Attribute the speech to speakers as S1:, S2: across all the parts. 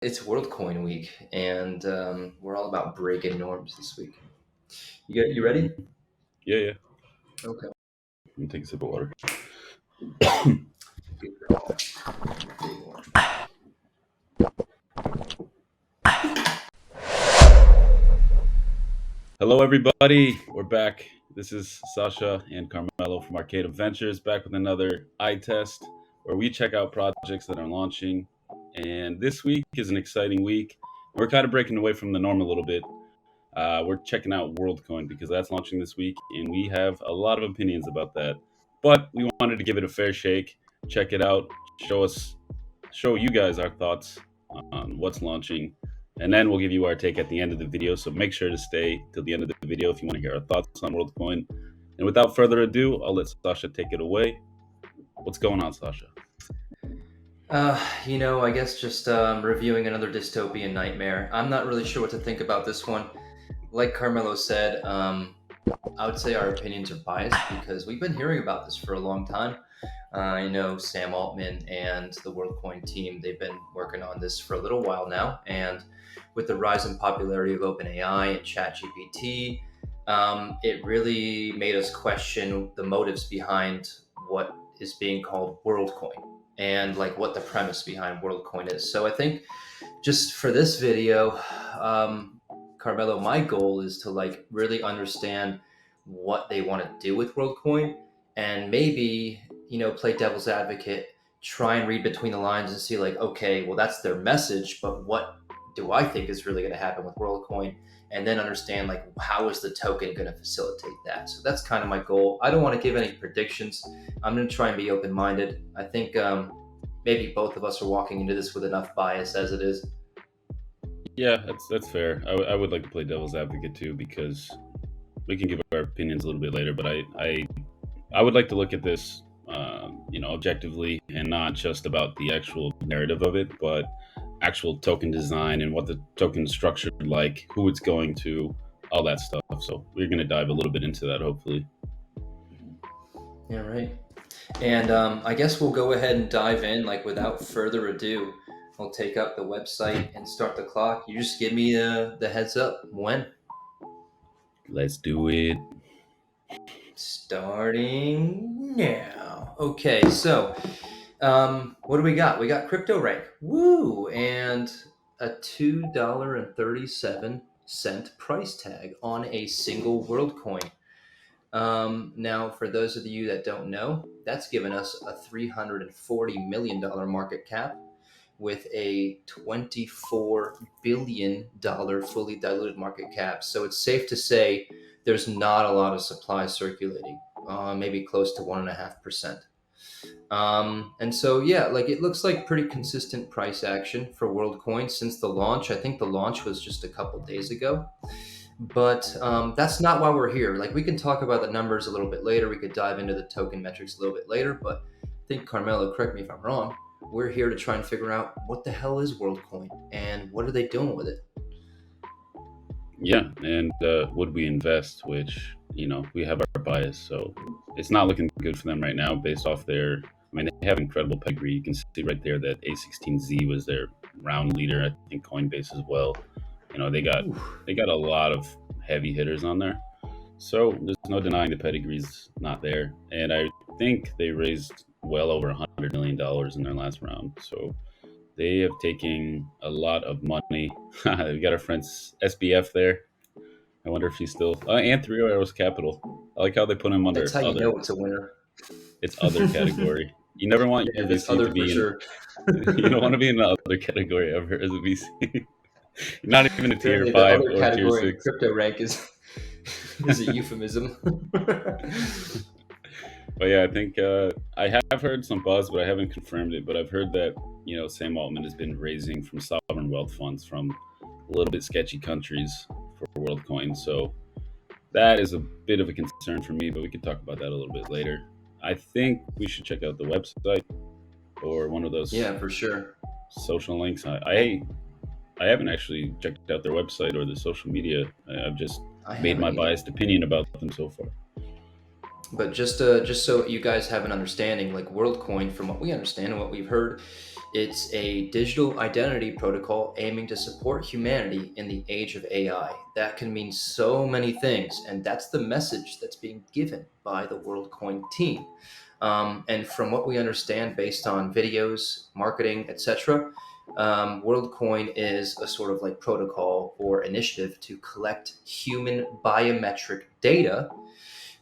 S1: It's Worldcoin week, and we're all about breaking norms this week. You ready?
S2: Yeah, yeah.
S1: Okay.
S2: Let me take a sip of water.
S1: Good girl. Big one.
S2: Hello, everybody. We're back. This is Sasha and Carmelo from Coinbase Ventures, back with another eye test where we check out projects that are launching. And this week is an exciting week. We're kind of breaking away from the norm a little bit. We're checking out WorldCoin because that's launching this week, and we have a lot of opinions about that. But we wanted to give it a fair shake, check it out, show you guys our thoughts on what's launching, and then we'll give you our take at the end of the video. So make sure to stay till the end of the video if you want to hear our thoughts on WorldCoin. And without further ado, I'll let Sasha take it away. What's going on, Sasha?
S1: I guess just reviewing another dystopian nightmare. I'm not really sure what to think about this one. Like Carmelo said, I would say our opinions are biased because we've been hearing about this for a long time. I know Sam Altman and the WorldCoin team, they've been working on this for a little while now. And with the rise in popularity of OpenAI and ChatGPT, it really made us question the motives behind what is being called WorldCoin and like what the premise behind WorldCoin is. So I think just for this video, Carmelo, my goal is to like really understand what they want to do with WorldCoin and maybe, play devil's advocate, try and read between the lines and see like, okay, well, that's their message, but what do I think is really going to happen with WorldCoin? And then understand like how is the token going to facilitate that. So that's kind of my goal. I don't want to give any predictions. I'm going to try and be open-minded. I think maybe both of us are walking into this with enough bias as it is.
S2: Yeah, that's fair. I would like to play devil's advocate too because we can give our opinions a little bit later. But I would like to look at this, objectively and not just about the actual narrative of it, but actual token design and what the token is structured like, who it's going to, all that stuff. So we're going to dive a little bit into that, hopefully.
S1: Yeah, right. And I guess we'll go ahead and dive in. Like without further ado, I'll take up the website and start the clock. You just give me the heads up when.
S2: Let's do it.
S1: Starting now. Okay, so what do we got? We got crypto rank. Woo! And a $2.37 price tag on a single WorldCoin. Now, for those of you that don't know, that's given us a $340 million market cap with a $24 billion fully diluted market cap. So it's safe to say there's not a lot of supply circulating, maybe close to 1.5%. And so, yeah, like it looks like pretty consistent price action for WorldCoin since the launch. I think the launch was just a couple days ago. But that's not why we're here. Like we can talk about the numbers a little bit later. We could dive into the token metrics a little bit later. But I think Carmelo, correct me if I'm wrong. We're here to try and figure out what the hell is WorldCoin and what are they doing with it.
S2: Yeah, and would we invest? Which we have our bias, so it's not looking good for them right now. Based off their, I mean, they have incredible pedigree. You can see right there that A16Z was their round leader. I think Coinbase as well. They got a lot of heavy hitters on there. So there's no denying the pedigree's not there. And I think they raised well over $100 million in their last round. So they have taken a lot of money. We got our friends SBF there. I wonder if he's still and Three Arrows Capital. I like how they put him under
S1: That's how you
S2: other.
S1: know it's a winner.
S2: It's other category. You never want
S1: Yeah,
S2: your
S1: it's
S2: VC to
S1: other for
S2: be in.
S1: sure.
S2: You don't want to be in the other category ever as a VC. You're not even a tier
S1: Apparently, the
S2: five
S1: other
S2: or a tier
S1: category in
S2: six.
S1: crypto rank is a euphemism.
S2: But yeah, I think I have heard some buzz, but I haven't confirmed it. But I've heard that Sam Altman has been raising from sovereign wealth funds from a little bit sketchy countries for WorldCoin. So that is a bit of a concern for me. But we could talk about that a little bit later. I think we should check out the website or one of those
S1: Yeah, for sure.
S2: social links. I haven't actually checked out their website or the social media. I've just
S1: I
S2: made my
S1: haven't either.
S2: biased opinion about them so far.
S1: But just so you guys have an understanding, like WorldCoin, from what we understand and what we've heard, It's a digital identity protocol aiming to support humanity in the age of AI. That can mean so many things, and that's the message that's being given by the Worldcoin team. And from what we understand, based on videos, marketing, etc., Worldcoin is a sort of like protocol or initiative to collect human biometric data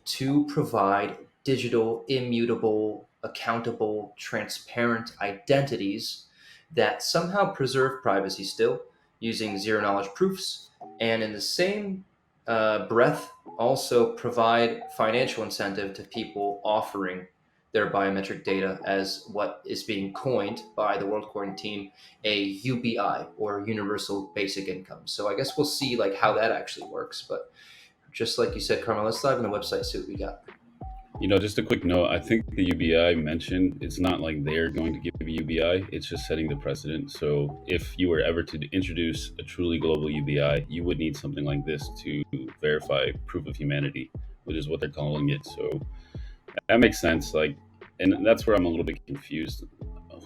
S1: to provide digital, immutable, accountable, transparent identities that somehow preserve privacy still using zero knowledge proofs, and in the same breath also provide financial incentive to people offering their biometric data as what is being coined by the WorldCoin team a UBI, or universal basic income. So I guess we'll see like how that actually works. But just like you said, Carmel, let's dive in the website, see what we got.
S2: Just a quick note. I think the UBI mentioned, it's not like they're going to give a UBI. It's just setting the precedent. So if you were ever to introduce a truly global UBI, you would need something like this to verify proof of humanity, which is what they're calling it. So that makes sense. And that's where I'm a little bit confused.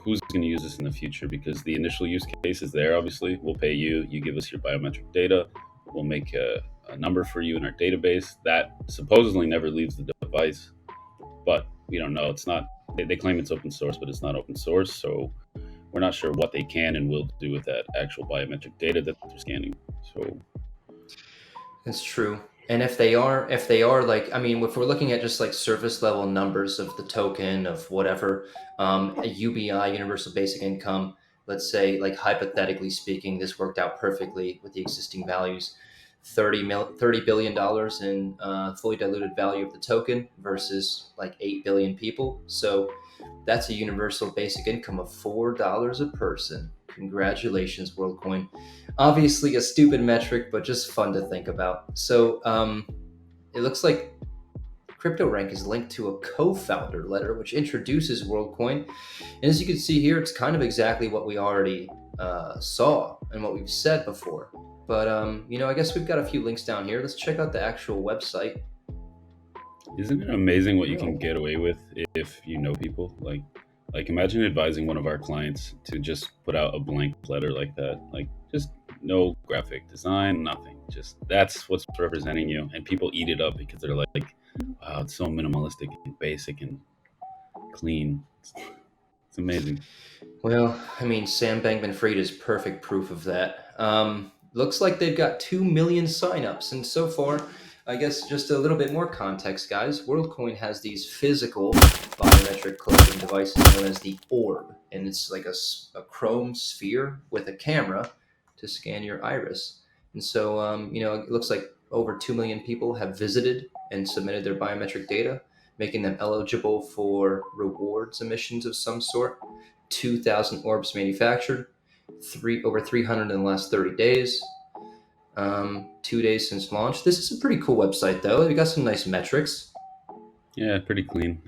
S2: Who's going to use this in the future? Because the initial use case is there. Obviously, we'll pay you. You give us your biometric data. We'll make a number for you in our database that supposedly never leaves the device, but we don't know. It's not. They claim it's open source, but it's not open source. So we're not sure what they can and will do with that actual biometric data that they're scanning. So
S1: That's true. And if they are like, I mean, if we're looking at just like surface level numbers of the token of whatever, a UBI, universal basic income, let's say, like hypothetically speaking, this worked out perfectly with the existing values, $30 billion in fully diluted value of the token versus like 8 billion people. So that's a universal basic income of $4 a person. Congratulations, WorldCoin. Obviously, a stupid metric, but just fun to think about. So it looks like CryptoRank is linked to a co-founder letter, which introduces WorldCoin. And as you can see here, it's kind of exactly what we already saw and what we've said before. But I guess we've got a few links down here. Let's check out the actual website.
S2: isn't it amazing what you
S1: Oh.
S2: can get away with if you know people? Like imagine advising one of our clients to just put out a blank letter like that. Like just no graphic design, nothing. Just that's what's representing you, and people eat it up because they're like, wow, it's so minimalistic and basic and clean. It's amazing.
S1: Well, I mean, Sam Bankman-Fried is perfect proof of that. Looks like they've got 2 million signups, and so far, I guess just a little bit more context, guys. WorldCoin has these physical biometric collecting devices known as the Orb, and it's like a chrome sphere with a camera to scan your iris. And so, it looks like over 2 million people have visited and submitted their biometric data, making them eligible for rewards emissions of some sort. 2,000 orbs manufactured, over 300 in the last 30 days, 2 days since launch. This is a pretty cool website, though. We got some nice metrics.
S2: Yeah, pretty clean.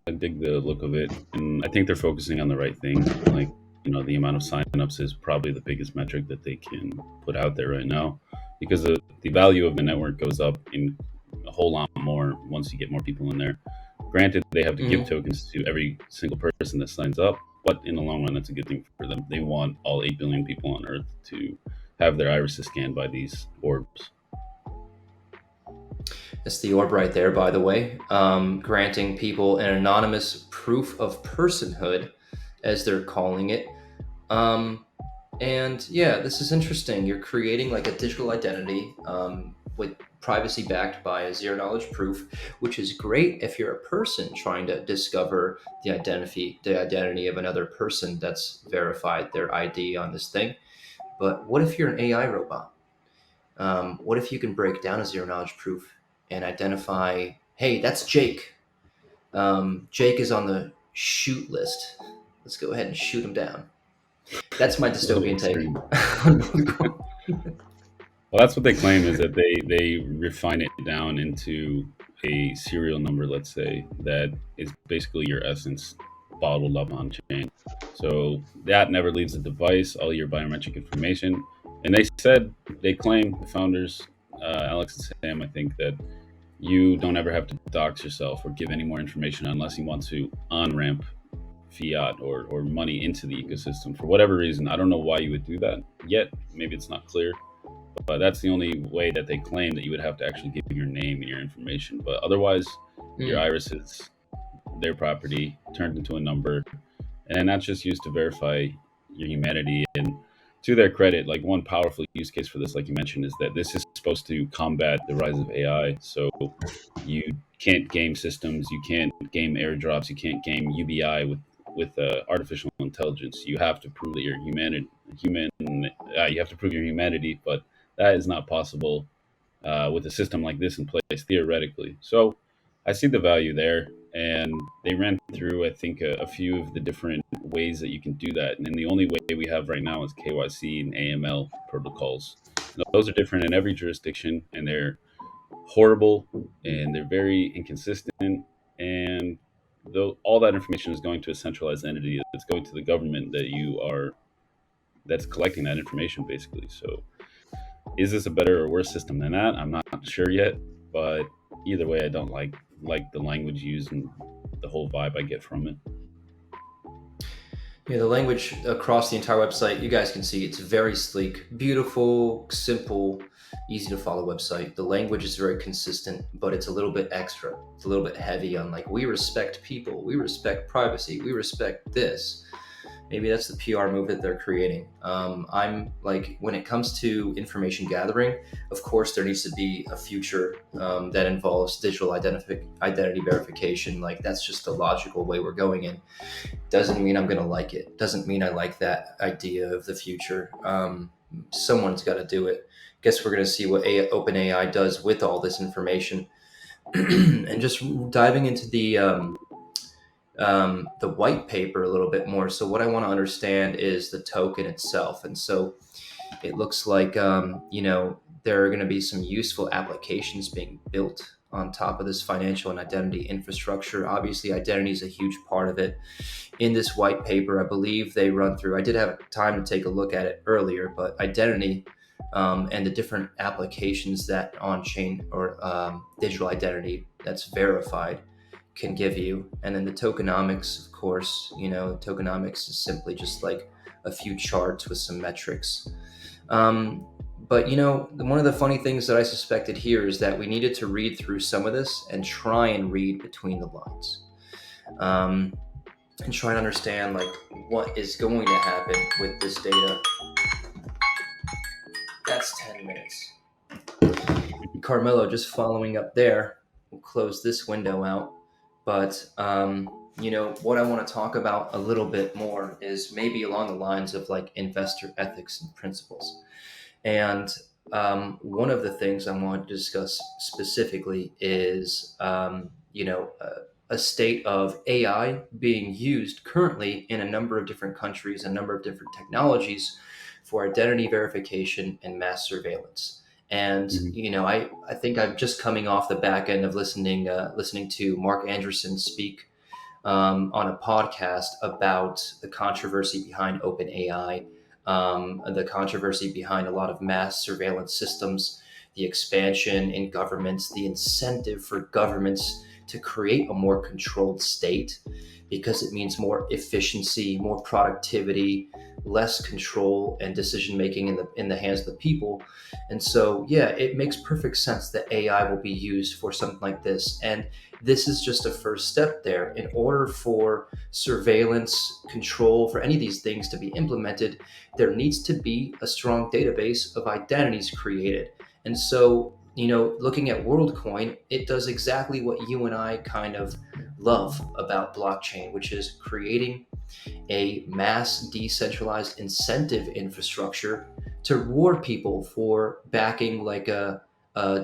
S2: I dig the look of it, and I think they're focusing on the right thing. Like, the amount of signups is probably the biggest metric that they can put out there right now, because the value of the network goes up in a whole lot more once you get more people in there. Granted, they have to give
S1: Mhm.
S2: tokens to every single person that signs up, but in the long run, that's a good thing for them. They want all 8 billion people on Earth to have their irises scanned by these orbs.
S1: That's the orb right there, by the way, granting people an anonymous proof of personhood, as they're calling it. Um, and yeah, this is interesting. You're creating like a digital identity with privacy backed by a zero knowledge proof, which is great if you're a person trying to discover the identity of another person that's verified their ID on this thing. But what if you're an AI robot? What if you can break down a zero knowledge proof and identify, hey, that's Jake. Jake is on the shoot list. Let's go ahead and shoot him down. That's my
S2: A little
S1: dystopian take.
S2: extreme. Well, that's what they claim, is that they refine it down into a serial number, let's say, that is basically your essence bottled up on chain. So that never leaves the device, all your biometric information. And they claim, the founders, Alex and Sam, I think, that you don't ever have to dox yourself or give any more information unless you want to on ramp fiat or money into the ecosystem for whatever reason. I don't know why you would do that yet. Maybe it's not clear, but that's the only way that they claim that you would have to actually give your name and your information. But otherwise, your
S1: Mm.
S2: iris is their property turned into a number, and then that's just used to verify your humanity. And to their credit, like one powerful use case for this, like you mentioned, is that this is supposed to combat the rise of AI. So you can't game systems, you can't game airdrops, you can't game UBI with artificial intelligence. You have to prove that you're human. You have to prove your humanity, but that is not possible with a system like this in place theoretically. So I see the value there, and they ran through, I think, a few of the different ways that you can do that. And then the only way we have right now is KYC and AML protocols. And those are different in every jurisdiction, and they're horrible and they're very inconsistent. And though all that information is going to a centralized entity, it's going to the government that's collecting that information, basically. So is this a better or worse system than that? I'm not sure yet, but either way, I don't like the language used and the whole vibe I get from it.
S1: Yeah, the language across the entire website, you guys can see it's very sleek, beautiful, simple, easy to follow website. The language is very consistent, but it's a little bit extra. It's a little bit heavy on like, we respect people, we respect privacy, we respect this. Maybe that's the PR move that they're creating. I'm like, when it comes to information gathering, of course, there needs to be a future that involves digital identity verification. Like, that's just the logical way we're going in. Doesn't mean I'm going to like it. Doesn't mean I like that idea of the future. Someone's got to do it. Guess we're going to see what OpenAI does with all this information. And just diving into the white paper a little bit more. So what I want to understand is the token itself. And so it looks like, there are going to be some useful applications being built on top of this financial and identity infrastructure. Obviously, identity is a huge part of it. In this white paper, I believe they run through, I did have time to take a look at it earlier, but identity and the different applications that on-chain or digital identity that's verified can give you. And then the tokenomics, of course, tokenomics is simply just like a few charts with some metrics. But one of the funny things that I suspected here is that we needed to read through some of this and try and read between the lines, and try and understand like what is going to happen with this data. That's 10 minutes. Carmelo, just following up there, we'll close this window out. But what I want to talk about a little bit more is maybe along the lines of like investor ethics and principles. And one of the things I want to discuss specifically is, a state of AI being used currently in a number of different countries, a number of different technologies for identity verification and mass surveillance. And
S2: Mhm.
S1: I think I'm just coming off the back end of listening to Mark Anderson speak on a podcast about the controversy behind OpenAI, the controversy behind a lot of mass surveillance systems, the expansion in governments, the incentive for governments to create a more controlled state because it means more efficiency, more productivity, less control and decision making in the hands of the people. And so, yeah, it makes perfect sense that AI will be used for something like this. And this is just a first step there. In order for surveillance control for any of these things to be implemented, there needs to be a strong database of identities created. And so, looking at Worldcoin, it does exactly what you and I kind of love about blockchain, which is creating a mass decentralized incentive infrastructure to reward people for backing like a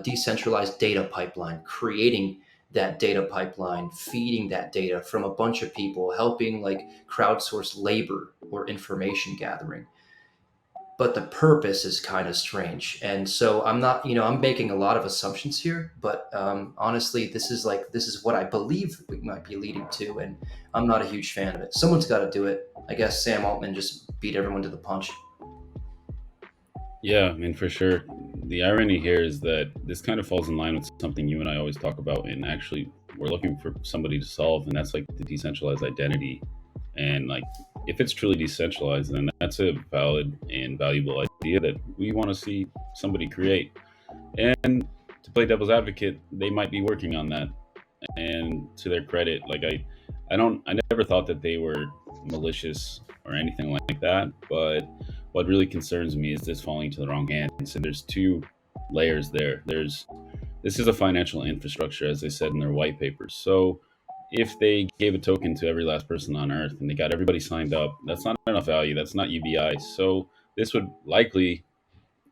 S1: decentralized data pipeline, creating that data pipeline, feeding that data from a bunch of people, helping like crowdsource labor or information gathering. But the purpose is kind of strange. And so I'm not, I'm making a lot of assumptions here, but honestly, this is what I believe we might be leading to. And I'm not a huge fan of it. Someone's got to do it. I guess Sam Altman just beat everyone to the punch.
S2: Yeah, I mean, for sure. The irony here is that this kind of falls in line with something you and I always talk about, and actually, we're looking for somebody to solve, and that's like the decentralized identity And like, if it's truly decentralized, then that's a valid and valuable idea that we want to see somebody create. And to play devil's advocate, they might be working on that. And to their credit, like I never thought that they were malicious or anything like that. But what really concerns me is this falling to the wrong hands. And there's two layers there. There's This is a financial infrastructure, as they said in their white papers. So if they gave a token to every last person on Earth and they got everybody signed up, that's not enough value. That's not UBI. So this would likely,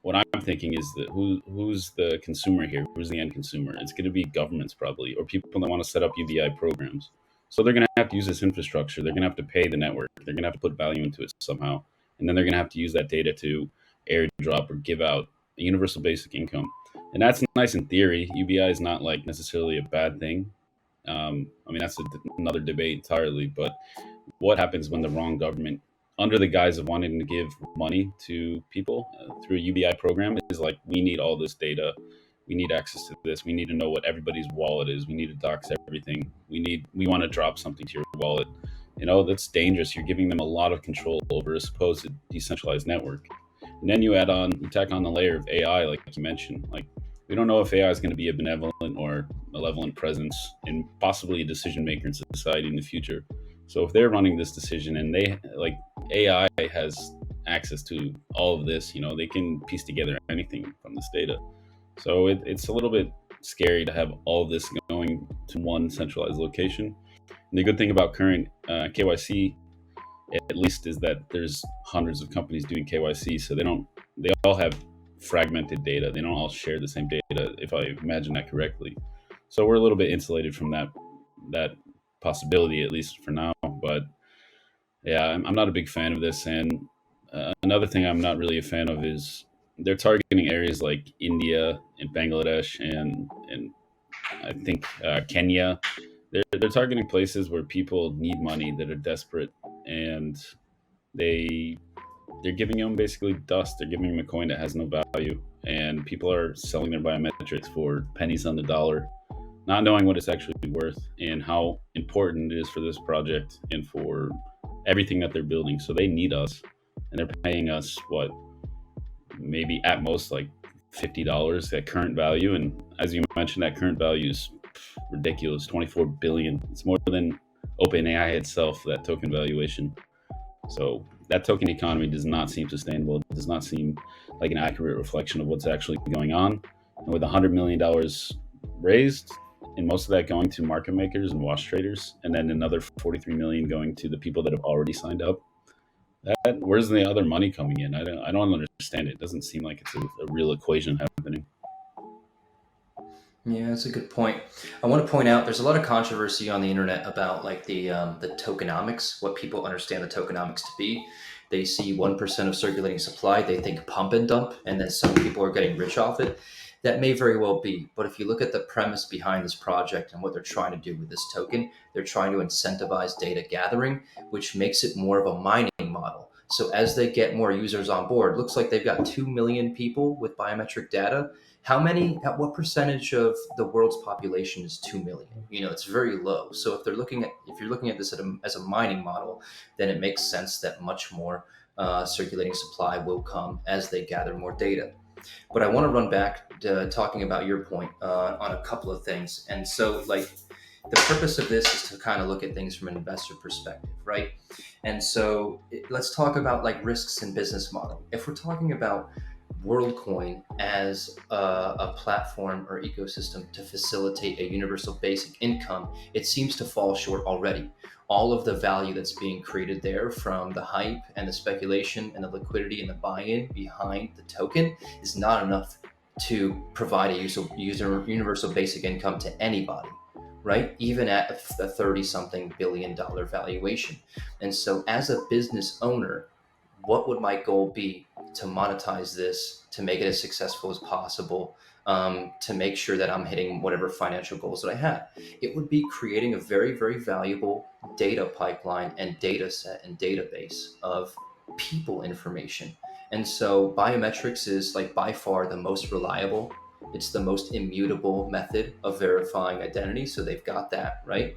S2: what I'm thinking is that who's the consumer here? Who's the end consumer? It's going to be governments probably, or people that want to set up UBI programs. So they're going to have to use this infrastructure. They're going to have to pay the network. They're going to have to put value into it somehow, and then they're going to have to use that data to airdrop or give out a universal basic income. And that's nice in theory. UBI is not like necessarily a bad thing. I mean, that's another debate entirely. But what happens when the wrong government, under the guise of wanting to give money to people through a UBI program, is like, we need all this data, we need access to this, we need to know what everybody's wallet is, we need to dox everything, we want to drop something to your wallet. That's dangerous. You're giving them a lot of control over a supposed decentralized network. And then you tack on the layer of AI, like you mentioned. Like, we don't know if AI is going to be a benevolent or malevolent presence and possibly a decision maker in society in the future. So if they're running this decision and they like, AI has access to all of this, they can piece together anything from this data. So it's a little bit scary to have all of this going to one centralized location. And the good thing about current KYC, at least, is that there's hundreds of companies doing KYC, so they all have fragmented data. They don't all share the same data, if I imagine that correctly. So we're a little bit insulated from that possibility, at least for now. But yeah, I'm not a big fan of this. And another thing I'm not really a fan of is they're targeting areas like India and Bangladesh and I think Kenya. They're targeting places where people need money, that are desperate, and they they're giving them basically dust. They're giving them a coin that has no value, and people are selling their biometrics for pennies on the dollar, not knowing what it's actually worth and how important it is for this project and for everything that they're building. So they need us, and they're paying us what, maybe at most like $50 at current value. And as you mentioned, that current value is ridiculous, 24 billion. It's more than OpenAI itself, that token valuation. So that token economy does not seem sustainable. It does not seem like an accurate reflection of what's actually going on. And with $100 million raised, and most of that going to market makers and wash traders, and then another 43 million going to the people that have already signed up, where's the other money coming in? I don't understand it. It doesn't seem like it's a real equation happening.
S1: Yeah, that's a good point. I want to point out there's a lot of controversy on the internet about like the tokenomics, what people understand the tokenomics to be. They see 1% of circulating supply, they think pump and dump, and then some people are getting rich off it. That may very well be, but if you look at the premise behind this project and what they're trying to do with this token, they're trying to incentivize data gathering, which makes it more of a mining model. So as they get more users on board, looks like they've got 2 million people with biometric data. At what percentage of the world's population is 2 million? It's very low. So if you're looking at this as a mining model, then it makes sense that much more circulating supply will come as they gather more data. But I want to run back to talking about your point on a couple of things. And so, like, the purpose of this is to kind of look at things from an investor perspective, right? And so, let's talk about like risks in business model. If we're talking about Worldcoin as a platform or ecosystem to facilitate a universal basic income, it seems to fall short already. All of the value that's being created there from the hype and the speculation and the liquidity and the buy-in behind the token is not enough to provide a universal basic income to anybody, right? Even at a 30 something $billion valuation. And so as a business owner, what would my goal be to monetize this, to make it as successful as possible, to make sure that I'm hitting whatever financial goals that I have? It would be creating a very, very valuable data pipeline and data set and database of people information. And so biometrics is like by far the most reliable. It's the most immutable method of verifying identity. So they've got that, right?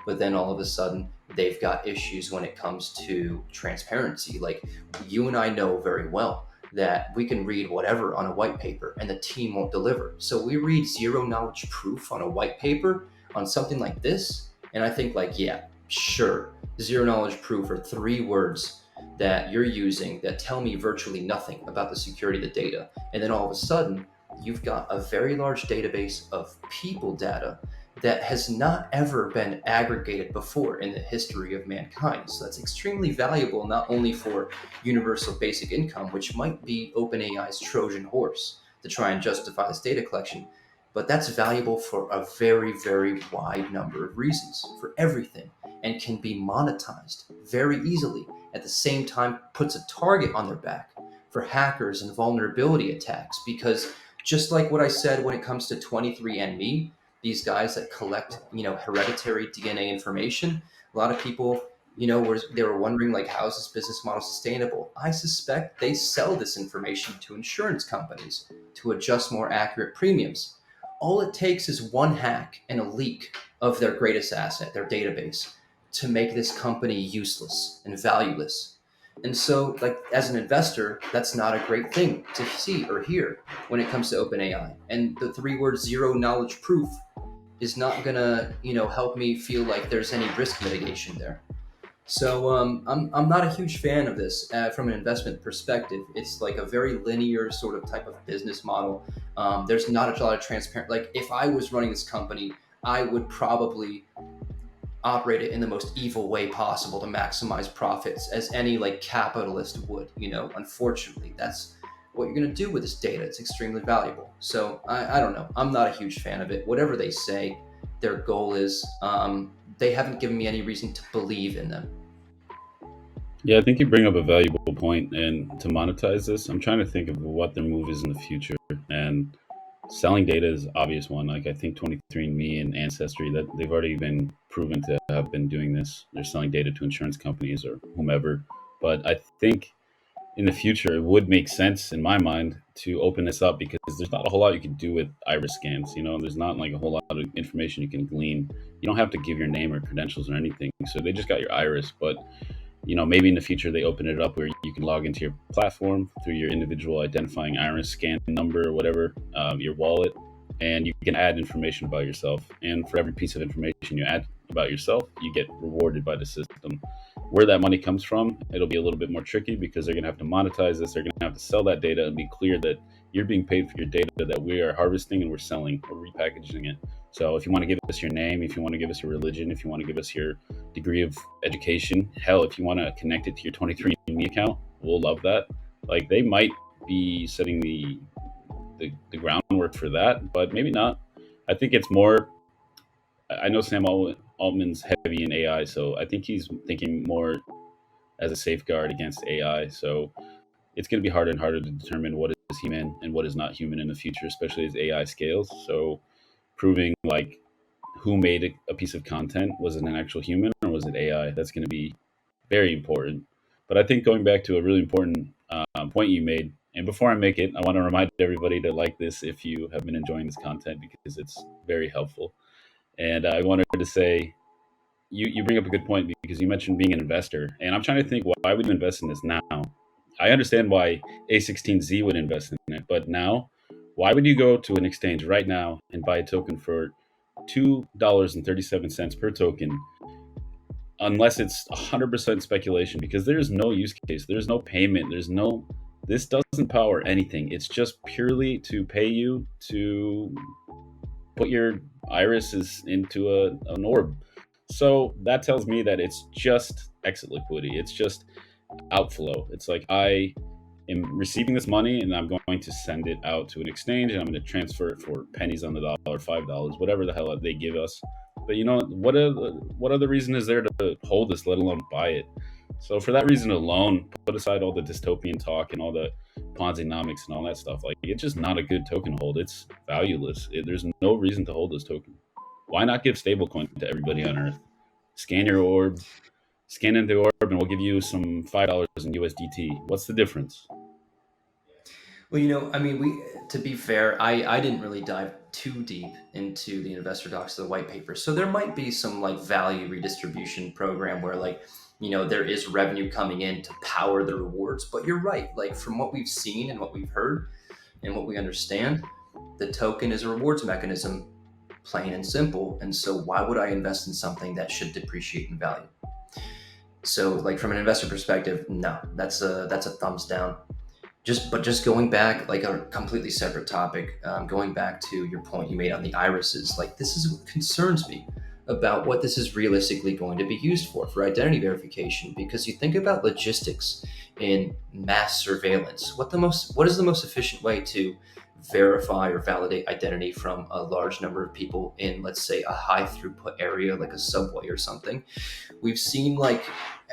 S1: But then all of a sudden, They've got issues when it comes to transparency. Like, you and I know very well that we can read whatever on a white paper and the team won't deliver. So we read zero knowledge proof on a white paper on something like this, and I think, like, yeah, sure, zero knowledge proof are 3 words that you're using that tell me virtually nothing about the security of the data. And then all of a sudden, you've got a very large database of people data that has not ever been aggregated before in the history of mankind. So that's extremely valuable, not only for universal basic income, which might be OpenAI's Trojan horse to try and justify this data collection, but that's valuable for a very, very wide number of reasons, for everything, and can be monetized very easily. At the same time, puts a target on their back for hackers and vulnerability attacks, because just like what I said when it comes to 23andMe, these guys that collect, hereditary DNA information, a lot of people, they were wondering, like, how is this business model sustainable? I suspect they sell this information to insurance companies to adjust more accurate premiums. All it takes is one hack and a leak of their greatest asset, their database, to make this company useless and valueless. And so, like, as an investor, that's not a great thing to see or hear when it comes to OpenAI. And the 3 word zero knowledge proof is not gonna, help me feel like there's any risk mitigation there. So I'm not a huge fan of this from an investment perspective. It's like a very linear sort of type of business model. There's not a lot of transparent. Like, if I was running this company, I would probably operate it in the most evil way possible to maximize profits, as any like capitalist would. Unfortunately, that's what you're going to do with this data. It's extremely valuable. So I don't know. I'm not a huge fan of it. Whatever they say their goal is, they haven't given me any reason to believe in them.
S2: Yeah, I think you bring up a valuable point. And to monetize this, I'm trying to think of what their move is in the future. And selling data is obvious one. Like I think 23andMe and Ancestry, that they've already been proven to have been doing this. They're selling data to insurance companies or whomever. But I think in the future, it would make sense in my mind to open this up because there's not a whole lot you can do with iris scans. There's not like a whole lot of information you can glean. You don't have to give your name or credentials or anything. So they just got your iris, but maybe in the future they open it up where you can log into your platform through your individual identifying iris scan number or whatever, your wallet, and you can add information about yourself. And for every piece of information you add about yourself, you get rewarded by the system. Where that money comes from, it'll be a little bit more tricky because they're going to have to monetize this. They're going to have to sell that data and be clear that you're being paid for your data that we are harvesting and we're selling or repackaging it. So if you want to give us your name, if you want to give us your religion, if you want to give us your degree of education, hell, if you want to connect it to your 23andMe account, we'll love that. Like they might be setting the groundwork for that, but maybe not. I think it's more. I know Sam Altman's heavy in AI, so I think he's thinking more as a safeguard against AI. So it's going to be harder and harder to determine what is human and what is not human in the future, especially as AI scales. So proving like who made a piece of content, was it an actual human or was it AI? That's going to be very important. But I think going back to a really important point you made, and before I make it, I want to remind everybody to like this if you have been enjoying this content because it's very helpful. And I wanted to say, you bring up a good point because you mentioned being an investor, and I'm trying to think why would you invest in this now? I understand why A16Z would invest in it, but now, why would you go to an exchange right now and buy a token for $2.37 per token unless it's 100% speculation? Because there's no use case, there's no payment, this doesn't power anything. It's just purely to pay you to put your irises into an orb. So that tells me that it's just exit liquidity. It's just outflow. It's like I am receiving this money and I'm going to send it out to an exchange and I'm going to transfer it for pennies on the dollar, $5, whatever the hell they give us. But what other reason is there to hold this, let alone buy it? So for that reason alone, put aside all the dystopian talk and all the Ponzi-nomics and all that stuff. Like it's just not a good token to hold. It's valueless. There's no reason to hold this token. Why not give stablecoin to everybody on Earth? Scan your orb, scan into the orb, and we'll give you some $5 in USDT. What's the difference?
S1: I mean, to be fair, I didn't really dive too deep into the investor docs of the white paper. So there might be some like value redistribution program where like, there is revenue coming in to power the rewards. But you're right. Like from what we've seen and what we've heard and what we understand, the token is a rewards mechanism, plain and simple. And so why would I invest in something that should depreciate in value? So like from an investor perspective, no, that's a thumbs down. Just going back, like a completely separate topic, going back to your point you made on the irises, like this is what concerns me about what this is realistically going to be used for identity verification. Because you think about logistics in mass surveillance, what is the most efficient way to verify or validate identity from a large number of people in, let's say, a high throughput area like a subway or something? We've seen like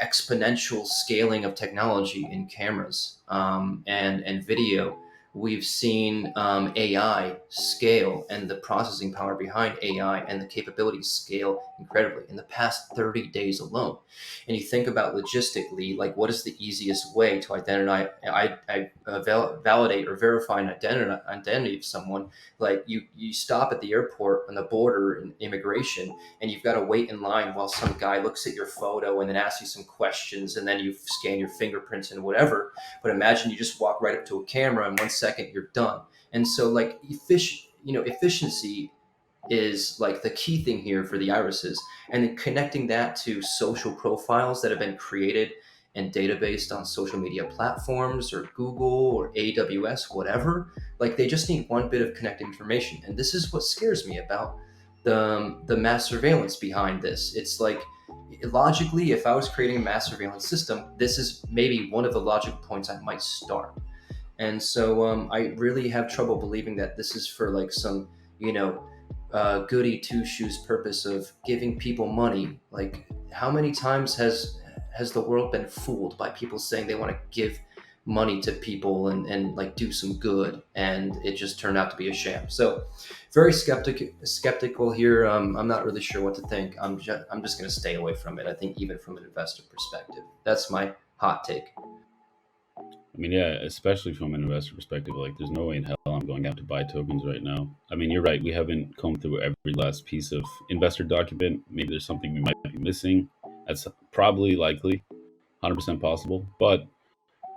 S1: exponential scaling of technology in cameras, and video. We've seen AI scale and the processing power behind AI and the capabilities scale incredibly in the past 30 days alone. And you think about logistically, like what is the easiest way to validate or verify an identity of someone? Like you stop at the airport on the border in immigration, and you've got to wait in line while some guy looks at your photo and then asks you some questions, and then you scan your fingerprints and whatever. But imagine you just walk right up to a camera and 1 second you're done. And so like efficiency is like the key thing here for the irises, and then connecting that to social profiles that have been created and databased on social media platforms or Google or AWS, whatever. Like they just need one bit of connected information. And this is what scares me about the mass surveillance behind this. It's like logically, if I was creating a mass surveillance system, this is maybe one of the logical points I might start. And so I really have trouble believing that this is for like some, goody two shoes purpose of giving people money. Like, how many times has the world been fooled by people saying they want to give money to people and like do some good, and it just turned out to be a sham? So, very skeptical here. I'm not really sure what to think. I'm just going to stay away from it. I think even from an investor perspective, that's my hot take.
S2: I mean, yeah, especially from an investor perspective, like there's no way in hell I'm going out to buy tokens right now. I mean, you're right. We haven't combed through every last piece of investor document. Maybe there's something we might be missing. That's probably likely, 100% possible. But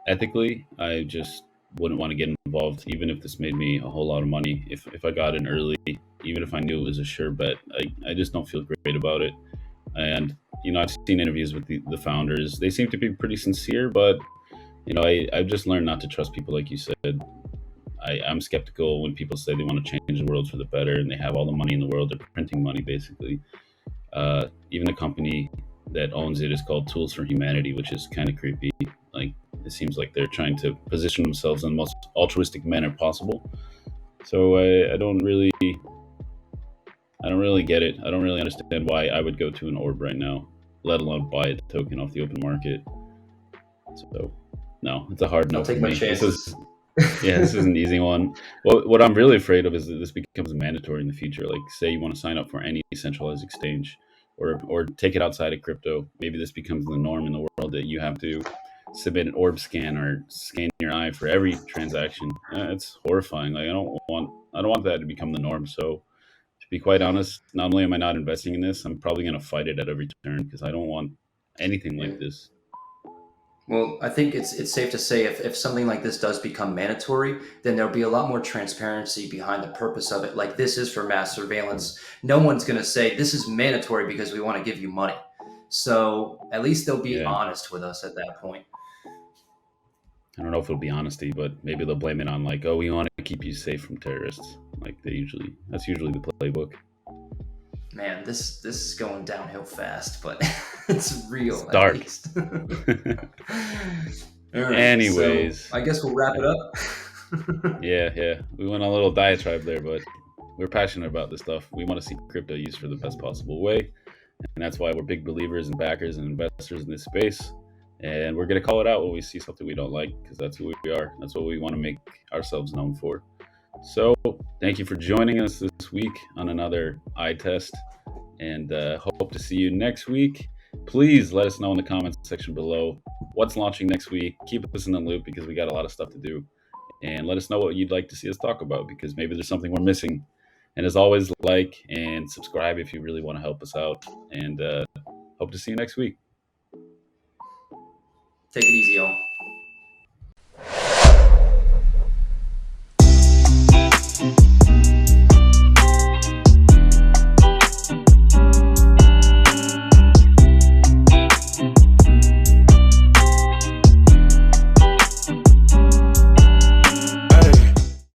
S2: ethically, I just wouldn't want to get involved, even if this made me a whole lot of money. If I got in early, even if I knew it was a sure bet, I just don't feel great about it. And, I've seen interviews with the founders. They seem to be pretty sincere, but I've just learned not to trust people, like you said. I'm skeptical when people say they want to change the world for the better and they have all the money in the world. They're printing money, basically. Even the company that owns it is called Tools for Humanity, which is kind of creepy. Like, it seems like they're trying to position themselves in the most altruistic manner possible. So I don't really get it. I don't really understand why I would go to an orb right now, let alone buy a token off the open market. So, no, it's a hard
S1: I'll
S2: no for
S1: take my
S2: me.
S1: chances.
S2: This is an easy one. Well, what I'm really afraid of is that this becomes mandatory in the future. Like, say you want to sign up for any centralized exchange, or take it outside of crypto. Maybe this becomes the norm in the world that you have to submit an orb scan or scan your eye for every transaction. It's horrifying. Like, I don't want that to become the norm. So, to be quite honest, not only am I not investing in this, I'm probably going to fight it at every turn because I don't want anything
S1: Yeah.
S2: like this.
S1: Well, I think it's safe to say if something like this does become mandatory, then there'll be a lot more transparency behind the purpose of it. Like this is for mass surveillance. No one's going to say this is mandatory because we want to give you money. So at least they'll be
S2: Yeah.
S1: honest with us at that point.
S2: I don't know if it'll be honesty, but maybe they'll blame it on like, oh, we want to keep you safe from terrorists. Like that's usually the playbook.
S1: Man, this is going downhill fast, but it's real
S2: It's
S1: at
S2: dark.
S1: least. All right, so
S2: Anyways,
S1: I guess we'll wrap it up.
S2: yeah, we went on a little diatribe there, but we're passionate about this stuff. We want to see crypto used for the best possible way, and that's why we're big believers and backers and investors in this space. And we're gonna call it out when we see something we don't like, because that's who we are. That's what we want to make ourselves known for. So, thank you for joining us this week on another eye test, and hope to see you next week. Please let us know in the comments section below what's launching next week. Keep us in the loop because we got a lot of stuff to do. and let us know what you'd like to see us talk about, because maybe there's something we're missing. And as always, like and subscribe if you really want to help us out. And hope to see you next week.
S1: Take it easy, y'all.